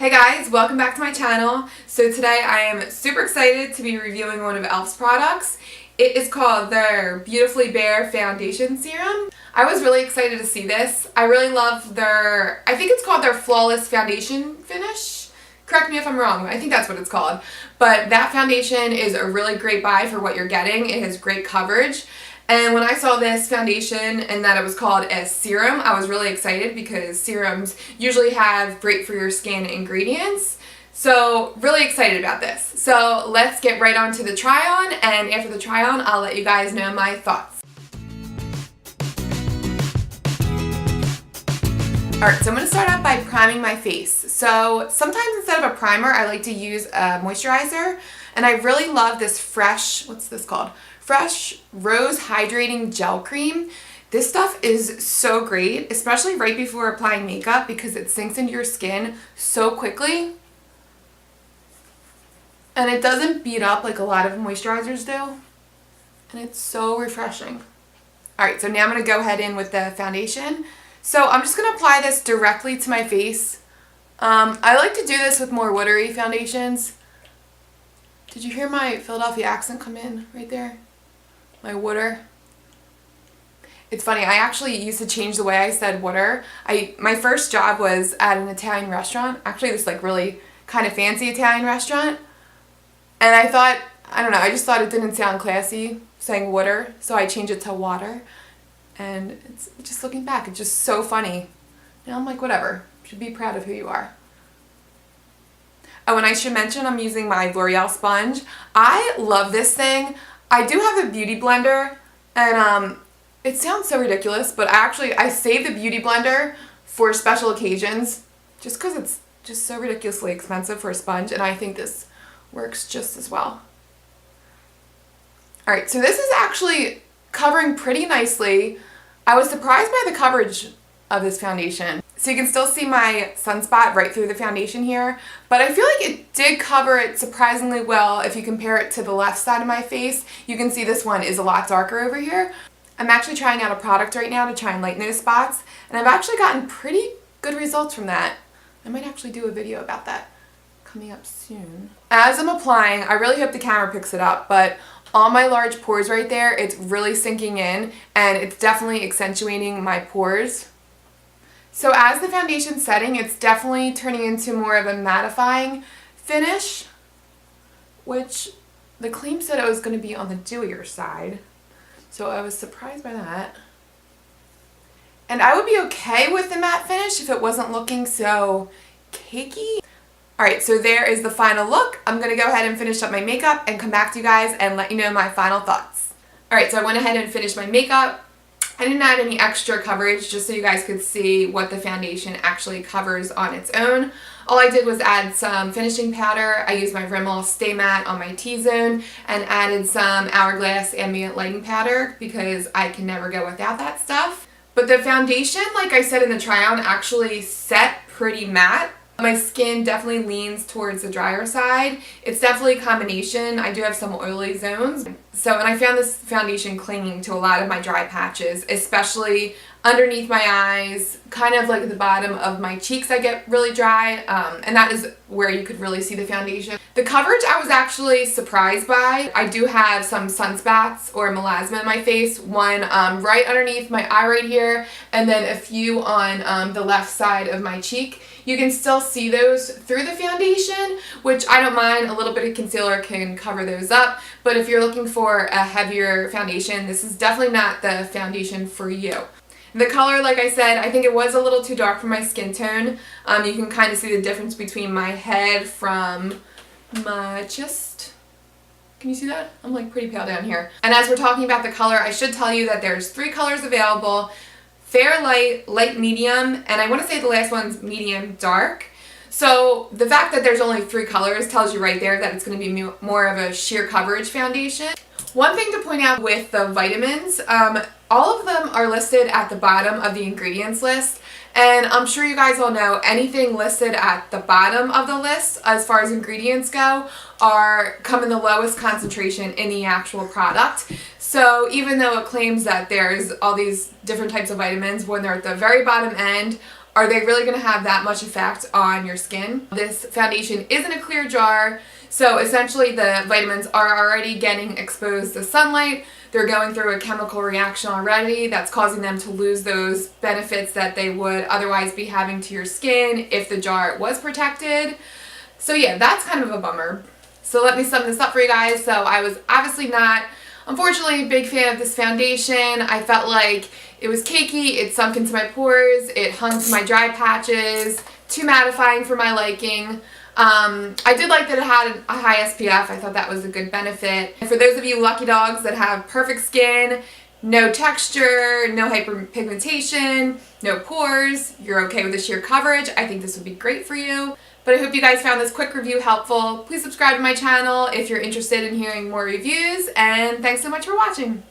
Hey guys, welcome back to my channel. So today I am super excited to be reviewing one of e.l.f.'s products. It is called their Beautifully Bare Foundation Serum. I was really excited to see this. I really love their, I think it's called their Flawless Foundation Finish. Correct me if I'm wrong, I think that's what it's called. But that foundation is a really great buy for what you're getting. It has great coverage. And when I saw this foundation and that it was called a serum, I was really excited because serums usually have great for your skin ingredients. So really excited about this. So let's get right on to the try on, and after the try on, I'll let you guys know my thoughts. Alright, so I'm going to start out by priming my face. So sometimes instead of a primer, I like to use a moisturizer. And I really love this fresh, what's this called? Fresh Rose Hydrating Gel Cream. This stuff is so great, especially right before applying makeup because it sinks into your skin so quickly. And it doesn't beat up like a lot of moisturizers do. And it's so refreshing. Alright, so now I'm going to go ahead in with the foundation. So I'm just going to apply this directly to my face. I like to do this with more watery foundations. Did you hear my Philadelphia accent come in right there? My water. It's funny, I actually used to change the way I said water. My first job was at an Italian restaurant. Actually, this like really kind of fancy Italian restaurant. And I thought, I don't know, I just thought it didn't sound classy saying water, so I changed it to water. And it's just looking back, it's just so funny. And I'm like, whatever, you should be proud of who you are. Oh, and I should mention I'm using my L'Oreal sponge. I love this thing. I do have a beauty blender, and it sounds so ridiculous, but I save the beauty blender for special occasions just because it's just so ridiculously expensive for a sponge, and I think this works just as well. Alright, so this is actually covering pretty nicely. I was surprised by the coverage of this foundation. So you can still see my sunspot right through the foundation here, but I feel like it did cover it surprisingly well if you compare it to the left side of my face. You can see this one is a lot darker over here. I'm actually trying out a product right now to try and lighten those spots, and I've actually gotten pretty good results from that. I might actually do a video about that coming up soon. As I'm applying, I really hope the camera picks it up, but all my large pores right there, it's really sinking in, and it's definitely accentuating my pores. So as the foundation's setting, it's definitely turning into more of a mattifying finish, which the claim said it was going to be on the dewier side. So I was surprised by that. And I would be okay with the matte finish if it wasn't looking so cakey. Alright, so there is the final look. I'm going to go ahead and finish up my makeup and come back to you guys and let you know my final thoughts. Alright, so I went ahead and finished my makeup. I didn't add any extra coverage just so you guys could see what the foundation actually covers on its own. All I did was add some finishing powder. I used my Rimmel Stay Matte on my T-zone and added some Hourglass Ambient Lighting Powder because I can never go without that stuff. But the foundation, like I said in the try-on, actually set pretty matte. My skin definitely leans towards the drier side. It's definitely a combination. I do have some oily zones. And I found this foundation clinging to a lot of my dry patches, especially underneath my eyes, kind of like at the bottom of my cheeks I get really dry, and that is where you could really see the foundation. The coverage I was actually surprised by. I do have some sunspots or melasma in my face, one right underneath my eye right here, and then a few on the left side of my cheek. You can still see those through the foundation, which I don't mind. A little bit of concealer can cover those up, but if you're looking for a heavier foundation, this is definitely not the foundation for you. The color, like I said, I think it was a little too dark for my skin tone. You can kind of see the difference between my head from my chest. Can you see that? I'm like pretty pale down here. And as we're talking about the color, I should tell you that there's 3 colors available: fair, light, light medium, and I want to say the last one's medium dark. So the fact that there's only 3 colors tells you right there that it's going to be more of a sheer coverage foundation. One thing to point out with the vitamins, all of them are listed at the bottom of the ingredients list, and I'm sure you guys all know anything listed at the bottom of the list as far as ingredients go come in the lowest concentration in the actual product. So even though it claims that there's all these different types of vitamins, when they're at the very bottom end, are they really going to have that much effect on your skin? This foundation is in a clear jar, so essentially the vitamins are already getting exposed to sunlight. They're going through a chemical reaction already that's causing them to lose those benefits that they would otherwise be having to your skin if the jar was protected. So yeah, that's kind of a bummer. So let me sum this up for you guys. So I was obviously not, unfortunately, a big fan of this foundation. I felt like it was cakey, it sunk into my pores, it hung to my dry patches, too mattifying for my liking. I did like that it had a high SPF. I thought that was a good benefit. And for those of you lucky dogs that have perfect skin, no texture, no hyperpigmentation, no pores, you're okay with the sheer coverage, I think this would be great for you. But I hope you guys found this quick review helpful. Please subscribe to my channel if you're interested in hearing more reviews, and thanks so much for watching.